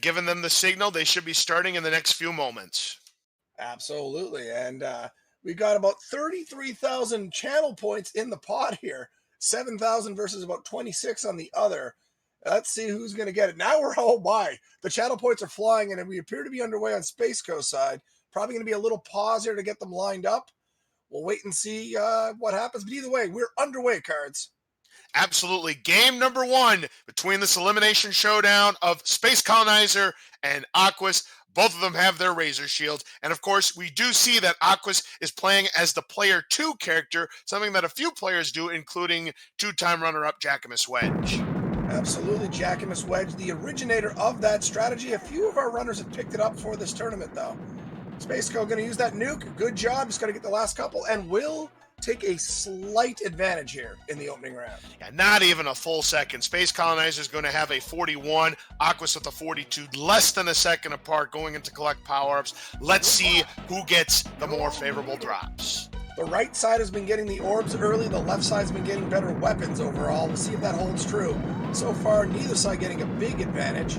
Giving them the signal they should be starting in the next few moments. Absolutely. And we got about 33,000 channel points in the pot here. 7,000 versus about 26 on the other. Let's see who's going to get it. Now we're all by. The channel points are flying, and we appear to be underway on Spaceco side. Probably going to be a little pause here to get them lined up. We'll wait and see what happens. But either way, we're underway, Cards. Absolutely. Game number one between this elimination showdown of Space Colonizer and Aquas. Both of them have their razor shields. And of course, we do see that Aquas is playing as the player 2 character, something that a few players do, including two-time runner-up Jacquemus Wedge. Absolutely, Jacquemus Wedge, the originator of that strategy. A few of our runners have picked it up for this tournament, though. Spaceco going to use that nuke. Good job. Just got to get the last couple, and will take a slight advantage here in the opening round. Yeah, not even a full second. Space Colonizer is going to have a 41, Aquas with a 42, less than a second apart going into collect power-ups. Let's see who gets the more favorable drops. The right side has been getting the orbs early. The left side's been getting better weapons overall. We'll see if that holds true. So far, neither side getting a big advantage.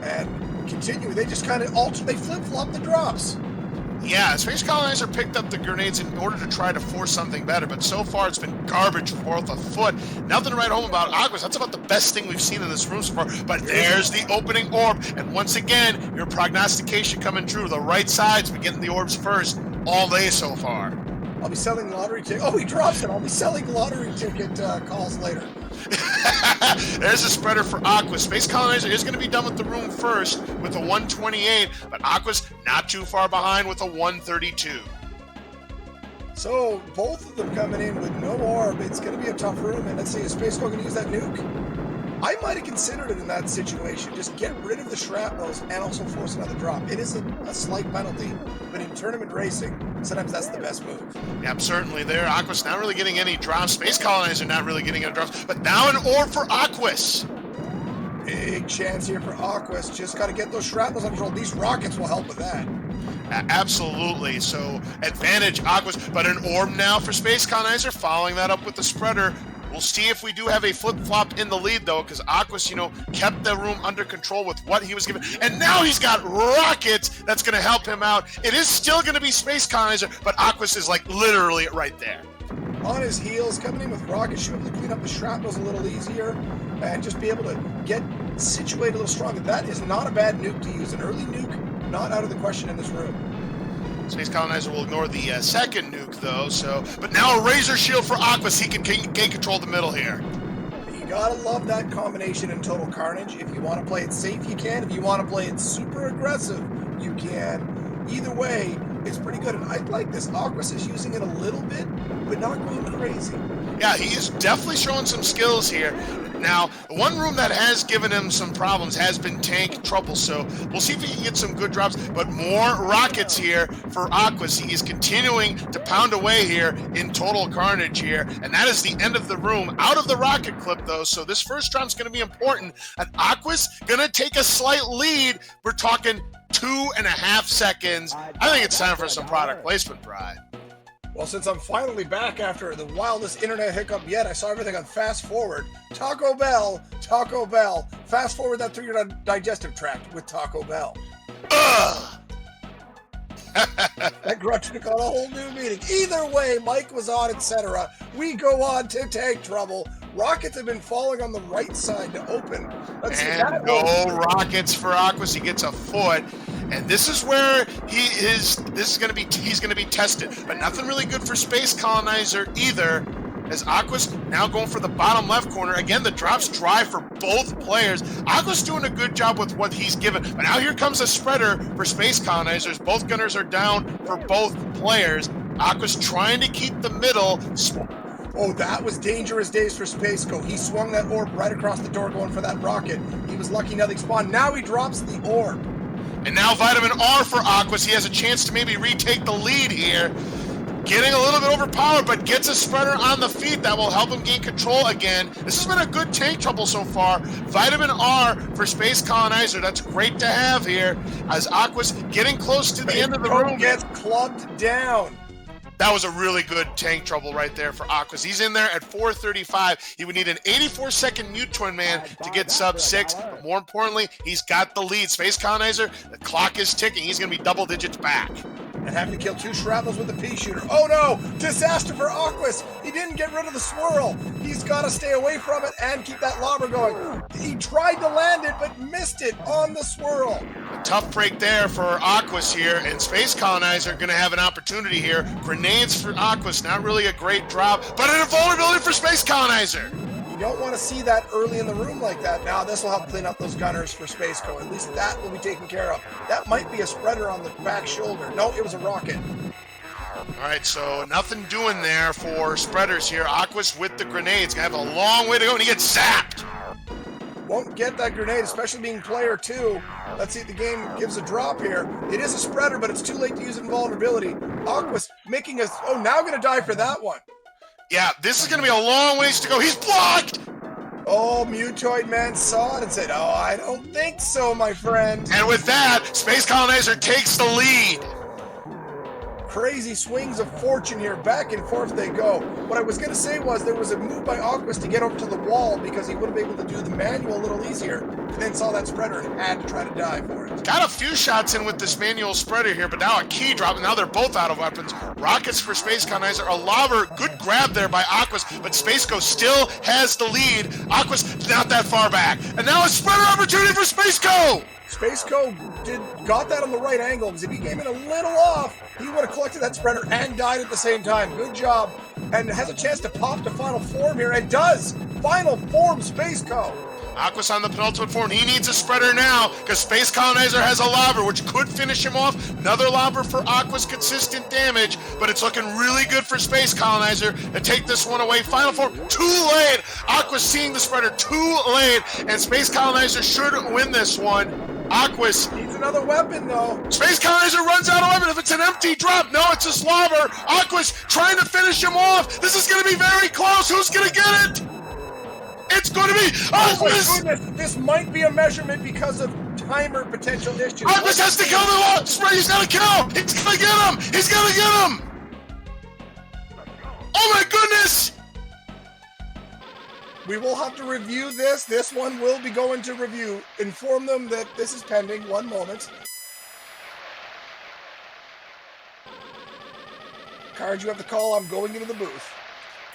And continue. They just kind of alter. They flip-flop the drops. Yeah, Space Colonizer picked up the grenades in order to try to force something better, but so far it's been garbage worth a foot. Nothing to write home about Aquas. That's about the best thing we've seen in this room so far. But there's the opening orb, and once again, your prognostication coming true. The right side's been getting the orbs first all day so far. I'll be selling lottery ticket. Oh, he drops it. I'll be selling lottery ticket calls later. There's a spreader for Aquas. Space Colonizer is going to be done with the room first with a 128, but Aquas not too far behind with a 132. So both of them coming in with no orb. It's going to be a tough room. And let's see, is Spaceco going to use that nuke? I might have considered it in that situation. Just get rid of the shrapnels and also force another drop. It is a slight penalty, but in tournament racing, sometimes that's the best move. Yeah, certainly there. Aquas not really getting any drops. Space Colonizer not really getting any drops, but now an orb for Aquas. Big chance here for Aquas. Just got to get those shrapnels under control. These rockets will help with that. Absolutely. So advantage Aquas, but an orb now for Space Colonizer, following that up with the spreader. We'll see if we do have a flip-flop in the lead, though, because Aquas, kept the room under control with what he was given. And now he's got rockets that's going to help him out. It is still going to be Space Colonizer, but Aquas is, literally right there. On his heels, coming in with rockets, should be able to clean up the shrapnels a little easier and just be able to get situated a little stronger. That is not a bad nuke to use. An early nuke, not out of the question in this room. Space Colonizer will ignore the second nuke, though. But now a razor shield for Aquas. He can gain control of the middle here. You gotta love that combination in Total Carnage. If you want to play it safe, you can. If you want to play it super aggressive, you can. Either way, it's pretty good. And I like this. Aquas is using it a little bit, but not going crazy. Yeah, he is definitely showing some skills here. Now, the one room that has given him some problems has been tank trouble, so we'll see if he can get some good drops, but more rockets here for Aquas. He is continuing to pound away here in Total Carnage here, and that is the end of the room. Out of the rocket clip, though, so this first round's going to be important, and Aquas going to take a slight lead. We're talking 2.5 seconds. I think it's time for some product placement, Bri. Well, since I'm finally back after the wildest internet hiccup yet, I saw everything on fast forward. Taco Bell, fast forward that through your digestive tract with Taco Bell. Ugh! That grudge took on a whole new meaning. Either way, Mike was on, etc. We go on to tank trouble. Rockets have been falling on the right side to open. Let's see that. No rockets for Aquas. He gets a foot. And this is where he's going to be tested. But nothing really good for Space Colonizer either, as Aquas now going for the bottom left corner. Again, the drop's dry for both players. Aquas doing a good job with what he's given. But now here comes a spreader for Space Colonizers. Both gunners are down for both players. Aquas trying to keep the middle. Oh, that was dangerous days for Spaceco. He swung that orb right across the door going for that rocket. He was lucky nothing spawned. Now he drops the orb. And now Vitamin R for Aquas. He has a chance to maybe retake the lead here. Getting a little bit overpowered, but gets a spreader on the feet that will help him gain control again. This has been a good tank trouble so far. Vitamin R for Space Colonizer. That's great to have here as Aquas getting close to the end of the room. Gets clubbed down. That was a really good tank trouble right there for Aquas. He's in there at 435. He would need an 84-second mute twin man to get sub 6. But more importantly, he's got the lead. Space Colonizer, the clock is ticking. He's going to be double digits back. And having to kill 2 shrapnels with a pea shooter. Oh no! Disaster for Aquas! He didn't get rid of the swirl. He's got to stay away from it and keep that lobber going. He tried to land it, but missed it on the swirl. A tough break there for Aquas here, and Space Colonizer going to have an opportunity here. Grenades for Aquas, not really a great drop, but an invulnerability for Space Colonizer. You don't want to see that early in the room like that. Now this will help clean up those gunners for Spaceco. At least that will be taken care of. That might be a spreader on the back shoulder. No, it was a rocket. All right, so nothing doing there for spreaders here. Aquas with the grenades. Gonna have a long way to go, and he gets zapped. Won't get that grenade, especially being player 2. Let's see if the game gives a drop here. It is a spreader, but it's too late to use invulnerability. Aquas making us, oh, now gonna die for that one. Yeah, this is going to be a long ways to go. He's blocked! Oh, Mutoid Man saw it and said, oh, I don't think so, my friend. And with that, Space Colonizer takes the lead. Crazy swings of fortune here. Back and forth they go. What I was going to say was there was a move by Aquas to get over to the wall because he would have been able to do the manual a little easier, and then saw that spreader and had to try to die for it. Got a few shots in with this manual spreader here, but now a key drop, and now they're both out of weapons. Rockets for Space Colonizer, a lobber, good grab there by Aquas, but Spaceco still has the lead. Aquas not that far back, and now a spreader opportunity for Spaceco! Spaceco got that on the right angle, because if he came in a little off, he would have collected that spreader and died at the same time. Good job. And has a chance to pop to final form here, and does! Final form Spaceco! Aquas on the penultimate form. He needs a spreader now because Space Colonizer has a lobber, which could finish him off. Another lobber for Aquas, consistent damage, but it's looking really good for Space Colonizer to take this one away. Final form, too late. Aquas seeing the spreader too late, and Space Colonizer should win this one. Aquas needs another weapon, though. Space Colonizer runs out of weapon. If it's an empty drop, no, it's a slobber. Aquas trying to finish him off. This is going to be very close. Who's going to get it? It's going to be Aquas! Oh my goodness, this might be a measurement because of timer potential issues. Aquas has to kill the wall! He's got to kill! He's going to get him! He's going to get him! Oh my goodness! We will have to review this. This one will be going to review. Inform them that this is pending. One moment. Cards, you have the call. I'm going into the booth.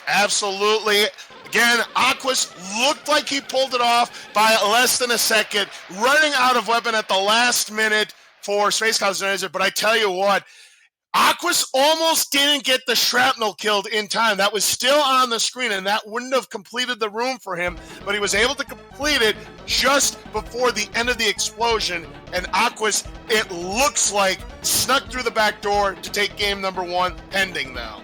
Absolutely. Again, Aquas looked like he pulled it off by less than a second, running out of weapon at the last minute for Space Colonizer. But I tell you what, Aquas almost didn't get the shrapnel killed in time. That was still on the screen, and that wouldn't have completed the room for him. But he was able to complete it just before the end of the explosion. And Aquas, it looks like, snuck through the back door to take game number 1, pending though.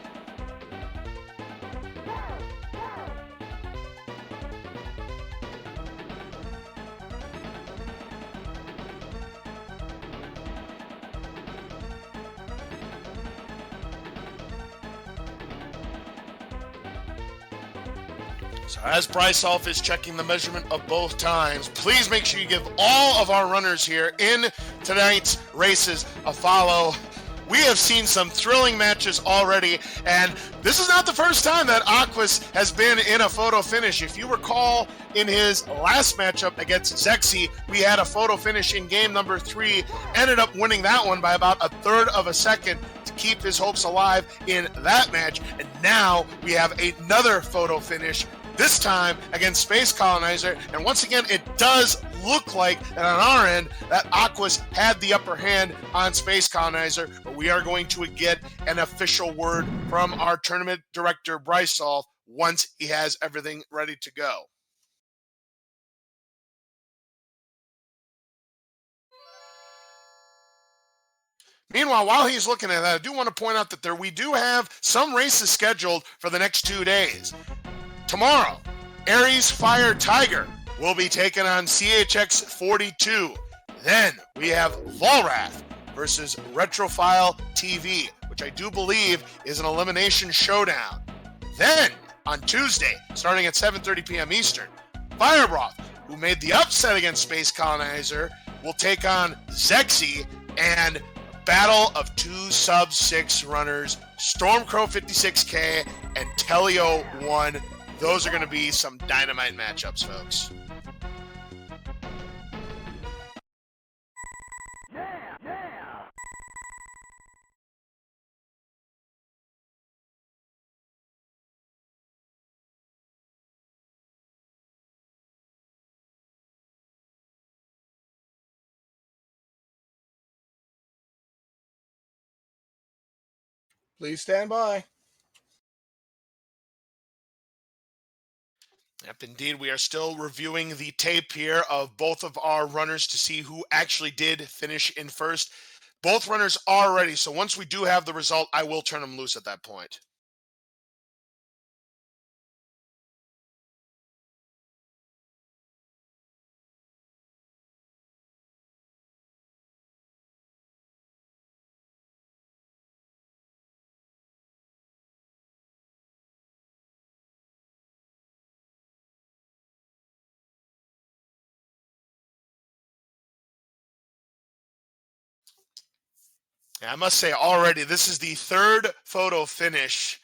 So as Brysolf is checking the measurement of both times, please make sure you give all of our runners here in tonight's races a follow. We have seen some thrilling matches already, and this is not the first time that Aquas has been in a photo finish. If you recall, in his last matchup against Zexy, we had a photo finish in game number 3, ended up winning that one by about a third of a second to keep his hopes alive in that match, and now we have another photo finish, this time against Space Colonizer, and once again, it does look like that on our end that Aquas had the upper hand on Space Colonizer, but we are going to get an official word from our tournament director, Brysolf, once he has everything ready to go. Meanwhile, while he's looking at that, I do want to point out that we do have some races scheduled for the next 2 days. Tomorrow, Ares Fire Tiger will be taking on CHX 42. Then we have Volrath versus Retrophile TV, which I do believe is an elimination showdown. Then, on Tuesday, starting at 7:30 p.m. Eastern, Firebroth, who made the upset against Space Colonizer, will take on Zexy, and battle of two sub-6 runners, Stormcrow 56K and Telio 1. Those are going to be some dynamite matchups, folks. Please stand by. Yep, indeed. We are still reviewing the tape here of both of our runners to see who actually did finish in first. Both runners are ready, so once we do have the result, I will turn them loose at that point. Yeah, I must say already, this is the third photo finish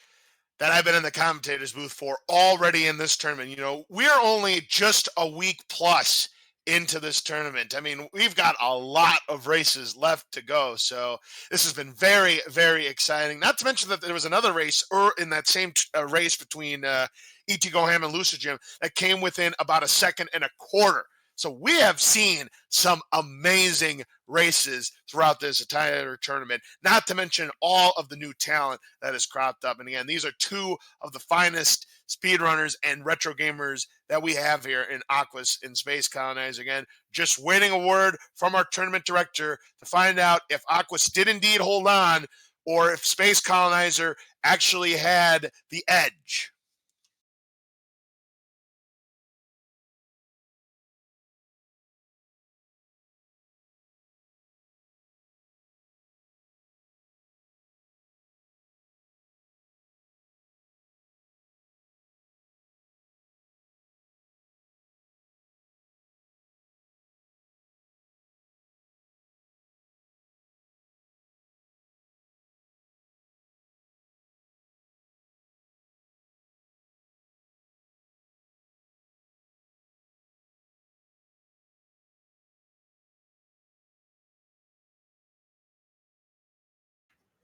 that I've been in the commentators booth for already in this tournament. You know, we're only just a week plus into this tournament. I mean, we've got a lot of races left to go. So this has been very, very exciting. Not to mention that there was another race in that same race between E.T. Goham and Lucid Jim that came within about a second and a quarter. So we have seen some amazing races throughout this entire tournament, not to mention all of the new talent that has cropped up. And again, these are two of the finest speedrunners and retro gamers that we have here in Aquas in Space Colonizer. Again, just waiting a word from our tournament director to find out if Aquas did indeed hold on or if Space Colonizer actually had the edge.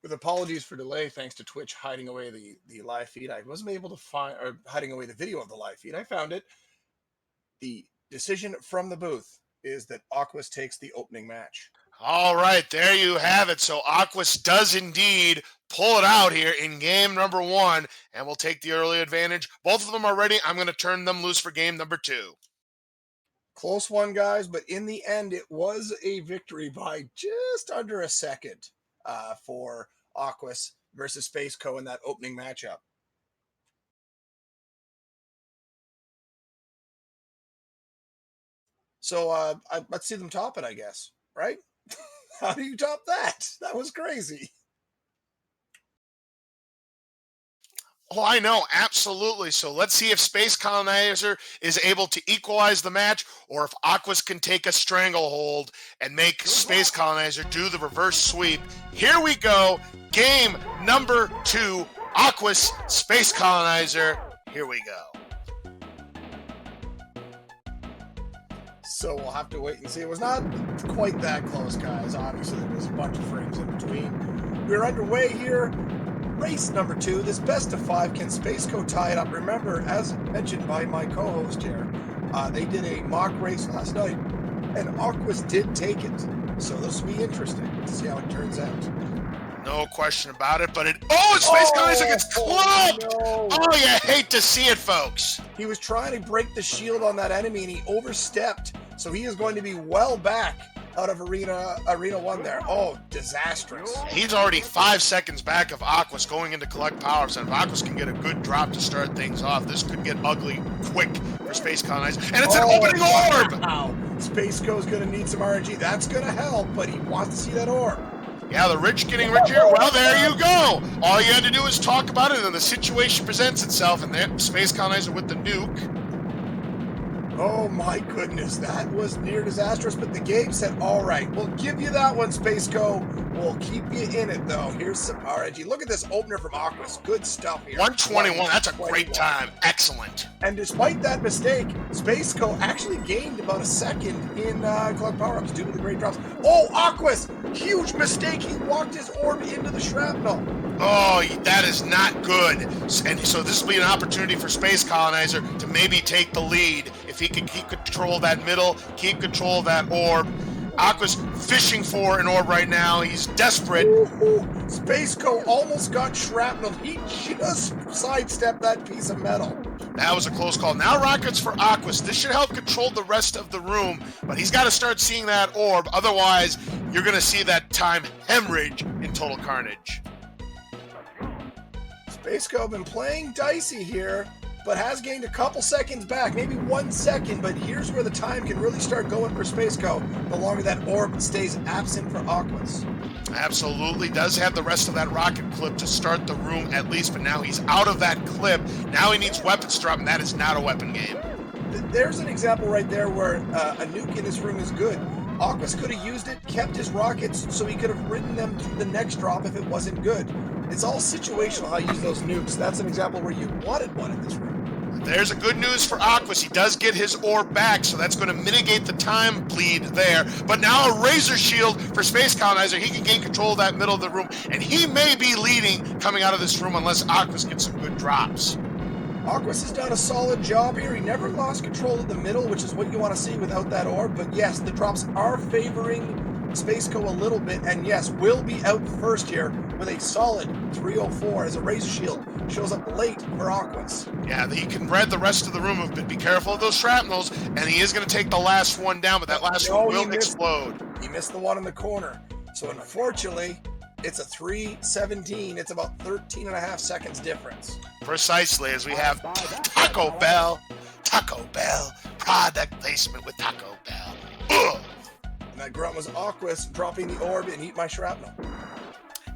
With apologies for delay, thanks to Twitch hiding away the live feed. I wasn't able to find, or hiding away the video of the live feed. I found it. The decision from the booth is that Aquas takes the opening match. All right, there you have it. So Aquas does indeed pull it out here in game number 1, and we'll take the early advantage. Both of them are ready. I'm going to turn them loose for game number 2. Close one, guys, but in the end, it was a victory by just under a second for Aquas versus Spaceco in that opening matchup. So let's see them top it, I guess, right? How do you top that? That was crazy. Oh, I know, absolutely. So let's see if Space Colonizer is able to equalize the match or if Aquas can take a stranglehold and make Space Colonizer do the reverse sweep. Here we go. Game number 2, Aquas, Space Colonizer. Here we go. So we'll have to wait and see. It was not quite that close, guys. Obviously, there was a bunch of frames in between. We're underway here. Race number 2, this best of 5. Can Spaceco tie it up? Remember, as mentioned by my co-host here, they did a mock race last night, and Aquas did take it. So this will be interesting to see how it turns out. No question about it, but Space Colonizer gets clubbed! No. Oh, you hate to see it, folks. He was trying to break the shield on that enemy, and he overstepped, so he is going to be well back out of Arena 1 there. Oh, disastrous. He's already 5 seconds back of Aquas going into collect powers, and if Aquas can get a good drop to start things off, this could get ugly quick for Space Colonizer. And it's an opening orb! Wow. Spaceco's going to need some RNG. That's going to help, but he wants to see that orb. Yeah, the rich getting richer. Well, there you go. All you had to do is talk about it, and the situation presents itself, and there, Space Colonizer with the nuke. Oh my goodness, that was near disastrous, but the game said, all right, we'll give you that one, Spaceco. will keep you in it, though. Here's some RNG. Look at this opener from Aquas. Good stuff here. 121. That's a great 121. time. Excellent. And despite that mistake, Spaceco actually gained about a second in collect power-ups due to the great drops. Oh, Aquas! Huge mistake. He walked his orb into the shrapnel. Oh, that is not good. And so this will be an opportunity for Space Colonizer to maybe take the lead. If he can keep control of that middle, keep control of that orb. Aqua's fishing for an orb right now. He's desperate. Ooh, Spaceco almost got shrapnel. He just sidestepped that piece of metal. That was a close call. Now rockets for Aquas. This should help control the rest of the room, but he's got to start seeing that orb. Otherwise, you're going to see that time hemorrhage in total carnage. Spaceco been playing dicey here, but has gained a couple seconds back, maybe 1 second, but here's where the time can really start going for Spaceco the longer that orb stays absent for Aquas. Absolutely does have the rest of that rocket clip to start the room at least, but now he's out of that clip. Now he needs weapons to drop, and that is not a weapon game. There's an example right there where a nuke in this room is good. Aquas could have used it, kept his rockets, so he could have ridden them to the next drop if it wasn't good. It's all situational how you use those nukes. That's an example where you wanted one in this room. There's a good news for Aquas. He does get his orb back, so that's going to mitigate the time bleed there. But now a razor shield for Space Colonizer. He can gain control of that middle of the room, and he may be leading coming out of this room unless Aquas gets some good drops. Aquas has done a solid job here. He never lost control of the middle, which is what you want to see without that orb. But yes, the drops are favoring Spaceco a little bit, and yes, will be out first here with a solid 304 as a razor shield shows up late for Aquas. Yeah, he can read the rest of the room, but be careful of those shrapnels, and he is going to take the last one down, but that last one will explode. He missed the one in the corner. So unfortunately, it's a 317. It's about 13 and a half seconds difference. Precisely, as we have Taco Bell, product placement with Taco Bell. Ugh. And that grunt was Aquas dropping the orb and eat my shrapnel.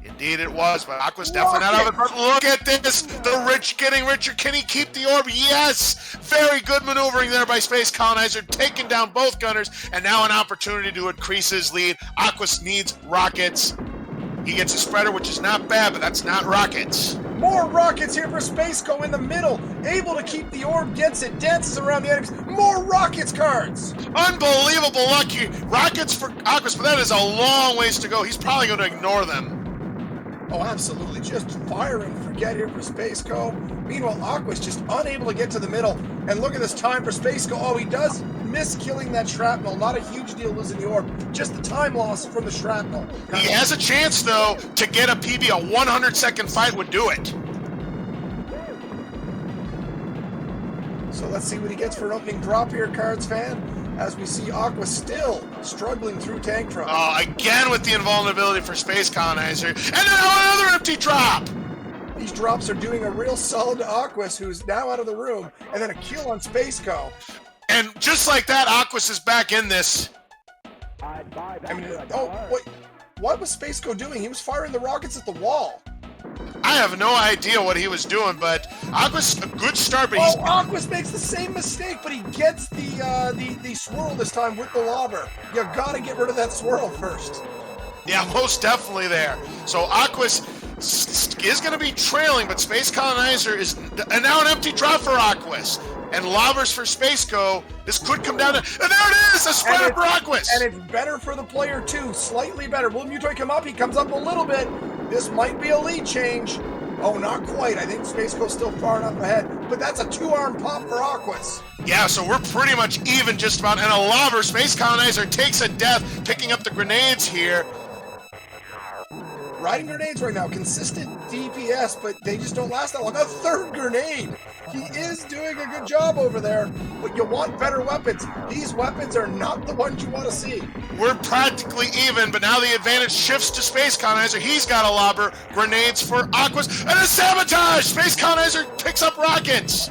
Indeed it was, but Aqua's definitely not out of it. But look at this, the rich getting richer. Can he keep the orb? Yes! Very good maneuvering there by Space Colonizer, taking down both gunners, and now an opportunity to increase his lead. Aquas needs rockets. He gets a spreader, which is not bad, but that's not rockets. More rockets here for Spaceco in the middle. Able to keep the orb, gets it, dances around the enemies. More rockets cards. Unbelievable lucky rockets for Aquas, but that is a long ways to go. He's probably going to ignore them. Oh, absolutely. Just fire and forget here for Spaceco. Meanwhile, Aqua's just unable to get to the middle. And look at this time for Spaceco. Oh, he does miss killing that shrapnel. Not a huge deal losing the orb. Just the time loss from the shrapnel. He has a chance, though, to get a PB. A 100-second fight would do it. So let's see what he gets for an opening drop here, Cards fan. As we see Aqua still struggling through tank trouble. Oh, again with the invulnerability for Space Colonizer. And now another empty drop! These drops are doing a real solid to Aquas, who's now out of the room, and then a kill on Spaceco. And just like that, Aquas is back in this. I mean, oh, wait. What was Spaceco doing? He was firing the rockets at the wall. I have no idea what he was doing, but Aquas, a good start, but he's... Aquas makes the same mistake, but he gets the swirl this time with the lobber. You gotta get rid of that swirl first. Yeah, most definitely there. So Aquas is going to be trailing, but Space Colonizer is... And now an empty drop for Aquas. And lobbers for Spaceco. This could come down to... And there it is! A spreader for Aquas! And it's better for the player, too. Slightly better. Will Mutoid come up? He comes up a little bit. This might be a lead change. Oh, not quite. I think Spaceco's still far enough ahead. But that's a two-arm pop for Aquas. Yeah, so we're pretty much even just about. And a lobber. Space Colonizer takes a death, picking up the grenades here. Riding grenades right now. Consistent DPS, but they just don't last that long. A third grenade. He is doing a good job over there, but you want better weapons. These weapons are not the ones you want to see. We're practically even, but now the advantage shifts to Space Colonizer. He's got a lobber, grenades for Aquas, and a sabotage! Space Colonizer picks up rockets.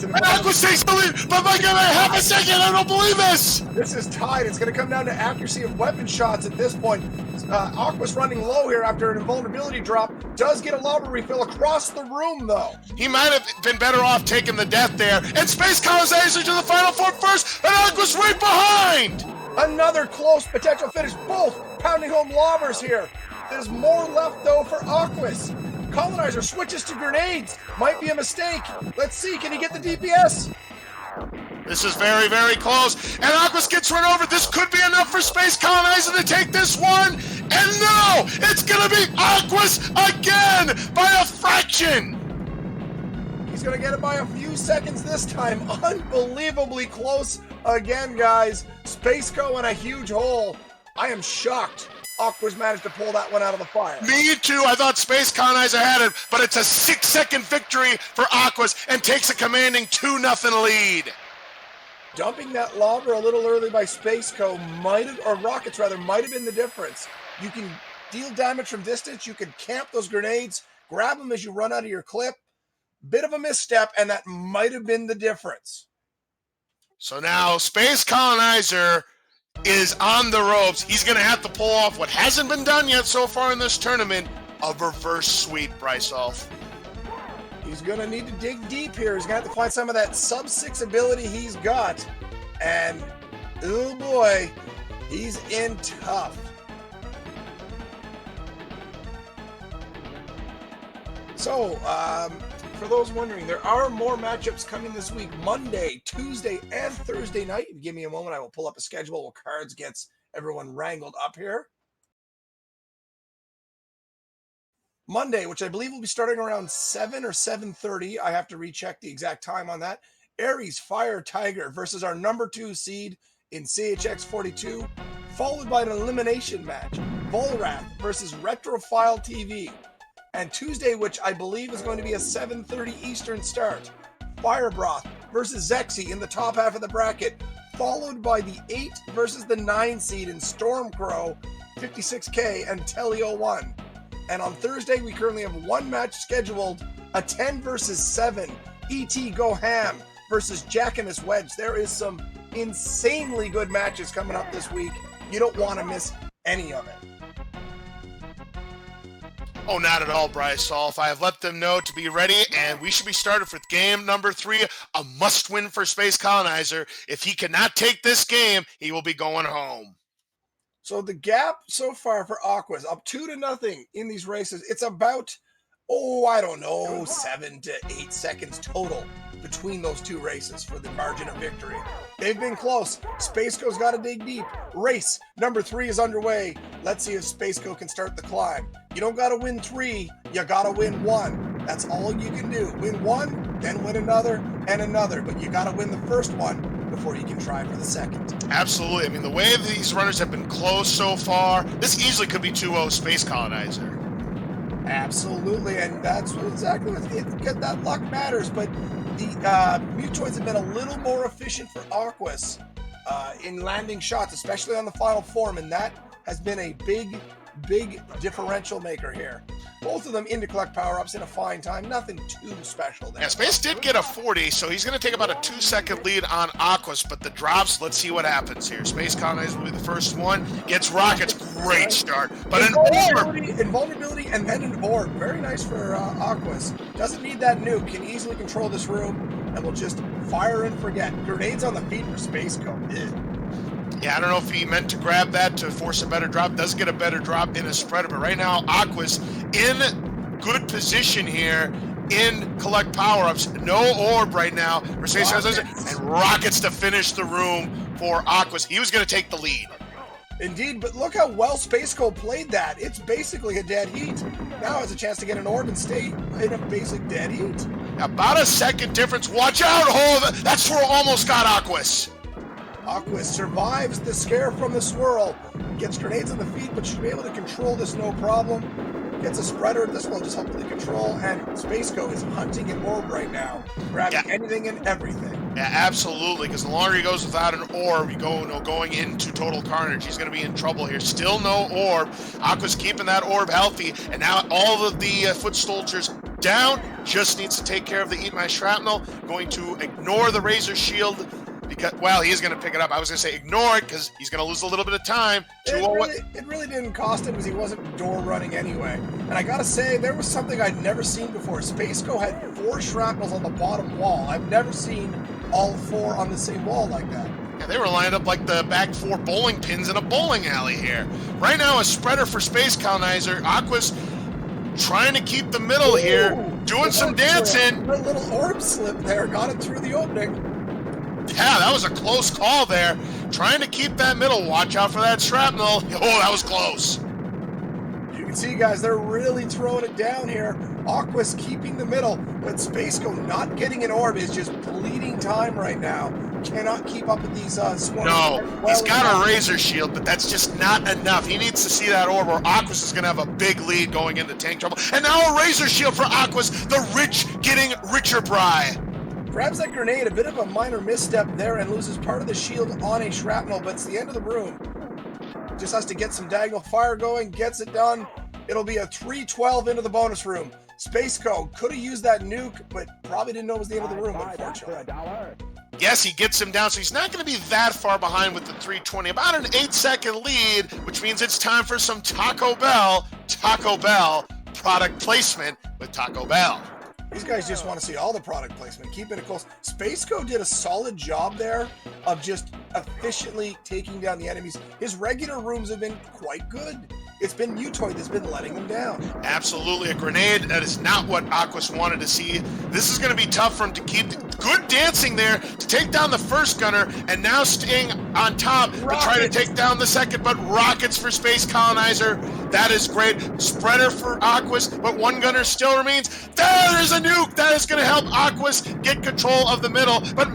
And Aquas takes the lead, but by God, half a second, I don't believe this! This is tied. It's going to come down to accuracy of weapon shots at this point. Aquas running low here after an invulnerability drop. Does get a lobber refill across the room, though. He might have been better off taking the death there. And Space Colonizer to the final four first, and Aquas right behind! Another close potential finish. Both pounding home lobbers here. There's more left, though, for Aquas. Colonizer switches to grenades. Might be a mistake. Let's see. Can he get the DPS? This is very, very close. And Aquas gets run over. This could be enough for Spacecolonizer to take this one. And no! It's going to be Aquas again by a fraction. He's going to get it by a few seconds this time. Unbelievably close again, guys. Spaceco in a huge hole. I am shocked Aquas managed to pull that one out of the fire. Me too. I thought Spacecolonizer had it, but it's a 6-second victory for Aquas and takes a commanding 2-0 lead. Dumping that lobber a little early by Spaceco might have, or Rockets rather, might have been the difference. You can deal damage from distance. You can camp those grenades, grab them as you run out of your clip. Bit of a misstep, and that might have been the difference. So now Spacecolonizer is on the ropes. He's going to have to pull off what hasn't been done yet so far in this tournament, a reverse sweep, Brysolf. He's going to need to dig deep here. He's going to have to find some of that sub-6 ability he's got. And, oh boy, he's in tough. So, for those wondering, there are more matchups coming this week, Monday, Tuesday, and Thursday night. If you give me a moment, I will pull up a schedule while Cards gets everyone wrangled up here. Monday, which I believe will be starting around 7 or 7:30. I have to recheck the exact time on that. Aries Fire Tiger versus our number 2 seed in CHX 42, followed by an elimination match. Volrath versus Retrophile TV. And Tuesday, which I believe is going to be a 7:30 Eastern start, Firebroth versus Zexy in the top half of the bracket, followed by the 8 versus the 9 seed in Stormcrow, 56K, and Telio 1. And on Thursday, we currently have one match scheduled, a 10 versus 7, ET Go Ham versus Jackinus Wedge. There is some insanely good matches coming up this week. You don't want to miss any of it. Oh, not at all, Brysolf. I have let them know to be ready, and we should be started for game number 3, a must-win for Spacecolonizer. If he cannot take this game, he will be going home. So the gap so far for Aquas, up 2-0 in these races. It's about, I don't know, 7 to 8 seconds total between those two races for the margin of victory. They've been close. Spaceco's got to dig deep. Race number 3 is underway. Let's see if Spaceco can start the climb. You don't got to win 3, you got to win 1. That's all you can do. Win 1, then win another and another. But you got to win the first one before you can try for the second. Absolutely. I mean, the way these runners have been close so far, this easily could be 2-0 Spacecolonizer. Absolutely, and that's exactly what that luck matters. But the Mutoids have been a little more efficient for Aquas in landing shots, especially on the final form, and that has been a big differential maker here. Both of them in to collect power-ups in a fine time. Nothing too special there. Yeah, Space did get a 40, so he's going to take about a 2-second lead on Aquas, but the drops, let's see what happens here. Spacecolonizer will be the first one. Gets Rockets, great start. But an orb! Invulnerability and then an orb. Very nice for Aquas. Doesn't need that nuke. Can easily control this room and will just fire and forget. Grenades on the feet for Spaceco. Yeah, I don't know if he meant to grab that to force a better drop. Does get a better drop in a spreader, but right now Aquas in good position here in collect power-ups. No orb right now for Spacecolonizer, and Rockets to finish the room for Aquas. He was going to take the lead. Indeed, but look how well Spaceco played that. It's basically a dead heat. Now has a chance to get an orb and stay in a basic dead heat. About a second difference. Watch out! Oh, that's where almost got Aquas. Aquas survives the scare from the swirl. Gets grenades on the feet, but should be able to control this no problem. Gets a spreader. This will just help with the control. And Spaceco is hunting an orb right now. Grabbing anything and everything. Yeah, absolutely, because the longer he goes without an orb, going into total carnage. He's going to be in trouble here. Still no orb. Aqua's keeping that orb healthy, and now all of the foot soldiers down. Just needs to take care of the Eat My Shrapnel. Going to ignore the Razor Shield, because, well, he's going to pick it up. I was going to say ignore it, because he's going to lose a little bit of time. It really didn't cost him, because he wasn't door running anyway. And I got to say, there was something I'd never seen before. Spaceco had 4 shrapnels on the bottom wall. I've never seen all 4 on the same wall like that. Yeah, they were lined up like the back four bowling pins in a bowling alley here. Right now, a spreader for Space Colonizer. Aquas trying to keep the middle here, doing some dancing. A little orb slip there, got it through the opening. Yeah, that was a close call there. Trying to keep that middle. Watch out for that shrapnel. Oh, that was close. You can see, guys, they're really throwing it down here. Aquas keeping the middle, but Spaceco not getting an orb is just bleeding time right now. Cannot keep up with these swarms. No, he's got a razor shield, but that's just not enough. He needs to see that orb, or Aquas is going to have a big lead going into tank trouble. And now a razor shield for Aquas, the rich getting richer Bry. Grabs that grenade, a bit of a minor misstep there, and loses part of the shield on a shrapnel, but it's the end of the room. Just has to get some diagonal fire going, gets it done. It'll be a 3-12 into the bonus room. Spaceco could have used that nuke, but probably didn't know it was the end of the room, unfortunately. Yes, he gets him down, so he's not going to be that far behind with the 320. About an 8-second lead, which means it's time for some Taco Bell product placement with Taco Bell. These guys just want to see all the product placement, keeping it close. Spaceco did a solid job there of just efficiently taking down the enemies. His regular rooms have been quite good. It's been Mutoid that's been letting them down. Absolutely. A grenade. That is not what Aquas wanted to see. This is going to be tough for him to keep good dancing there to take down the first gunner, and now staying on top to try to take down the second, but rockets for Space Colonizer. That is great. Spreader for Aquas, but one gunner still remains. There is a nuke. That is going to help Aquas get control of the middle, but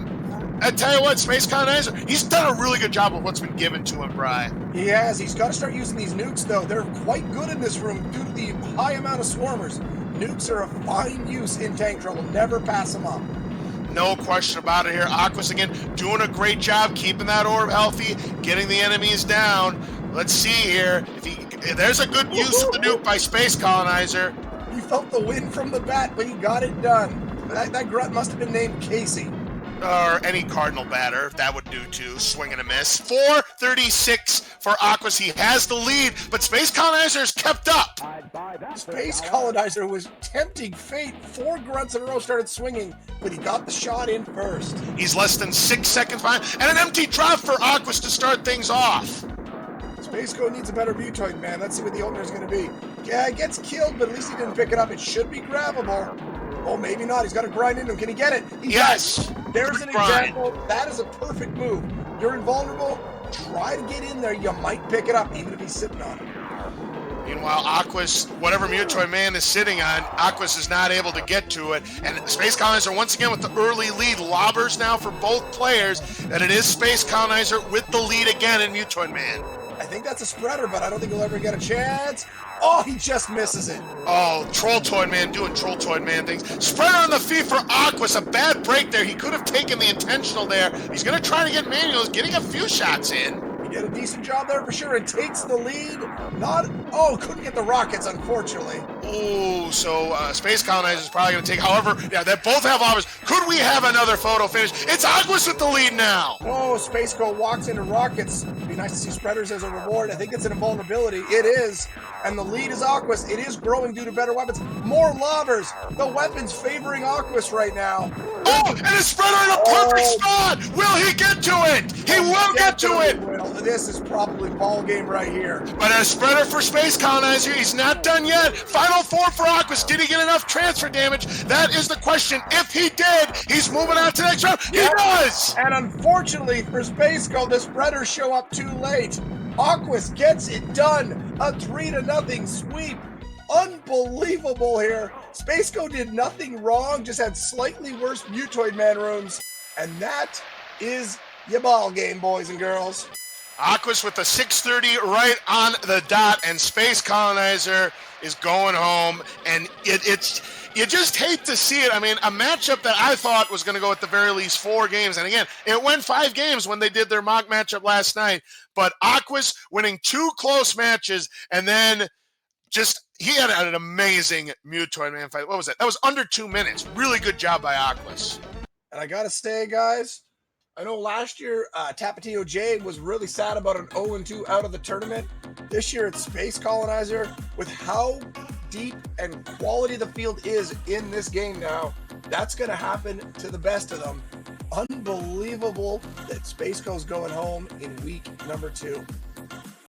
I tell you what, Space Colonizer, he's done a really good job with what's been given to him, Bry. He has. He's got to start using these nukes, though. They're quite good in this room due to the high amount of swarmers. Nukes are a fine use in tank trouble. Never pass them up. No question about it here. Aquas, again, doing a great job keeping that orb healthy, getting the enemies down. Let's see here. If there's a good use of the nuke by Space Colonizer. He felt the wind from the bat, but he got it done. That grunt must have been named Casey. Or any Cardinal batter, that would do too. Swing and a miss. 436 for Aquas. He has the lead, but Space Colonizer's kept up. Space Colonizer was tempting fate. 4 grunts in a row started swinging, but he got the shot in first. He's less than 6 seconds behind, and an empty drop for Aquas to start things off. Spaceco needs a better Mutoid, man. Let's see what the opener is going to be. Yeah, it gets killed, but at least he didn't pick it up. It should be grabbable. Oh, maybe not. He's got a grind into him. Can he get it? He yes. Does. There's an example. That is a perfect move. You're invulnerable. Try to get in there. You might pick it up, even if he's sitting on it. Meanwhile, Aquas, whatever Mutoid Man is sitting on, Aquas is not able to get to it. And Space Colonizer, once again, with the early lead. Lobbers now for both players. And it is Space Colonizer with the lead again in Mutoid Man. I think that's a spreader, but I don't think he'll ever get a chance. Oh, he just misses it. Oh, Trolltoid Man doing Trolltoid Man things. Spreader on the feet for Aquas. A bad break there. He could have taken the intentional there. He's going to try to get manuals, getting a few shots in. He did a decent job there for sure and takes the lead. Couldn't get the rockets, unfortunately. Oh, so Space Colonizer is probably going to take, however, yeah, they both have offers. Could we have another photo finish? It's Aquas with the lead now. Oh, Spaceco walks into rockets. It'd be nice to see spreaders as a reward. I think it's an invulnerability. It is. And the lead is Aquas. It is growing due to better weapons. More lobbers. The weapons favoring Aquas right now. Oh, and a spreader in a perfect spot. Will he get to it? He will get to it. Will. This is probably ball game right here. But a spreader for Space Colonizer. He's not done yet. Final 4 for Aquas. Did he get enough transfer damage? That is the question. If he did, he's moving on to the next round. He does. And unfortunately for Spaceco, the spreaders show up too late. Aquas gets it done. A 3-0 sweep. Unbelievable here. Spaceco did nothing wrong, just had slightly worse Mutoid Man rooms. And that is your ball game, boys and girls. Aquas with the 6:30 right on the dot, and Space Colonizer is going home. And it's you just hate to see it. I mean, a matchup that I thought was going to go at the very least 4 games. And again, it went 5 games when they did their mock matchup last night. But Aquas winning 2 close matches, and then he had an amazing Mutoid Man fight. What was that? That was under 2 minutes. Really good job by Aquas. And I got to say, guys, I know last year Tapatio J was really sad about an 0-2 out of the tournament. This year it's Space Colonizer. With how deep and quality the field is in this game now, that's going to happen to the best of them. Unbelievable that Spaceco's going home in week number 2.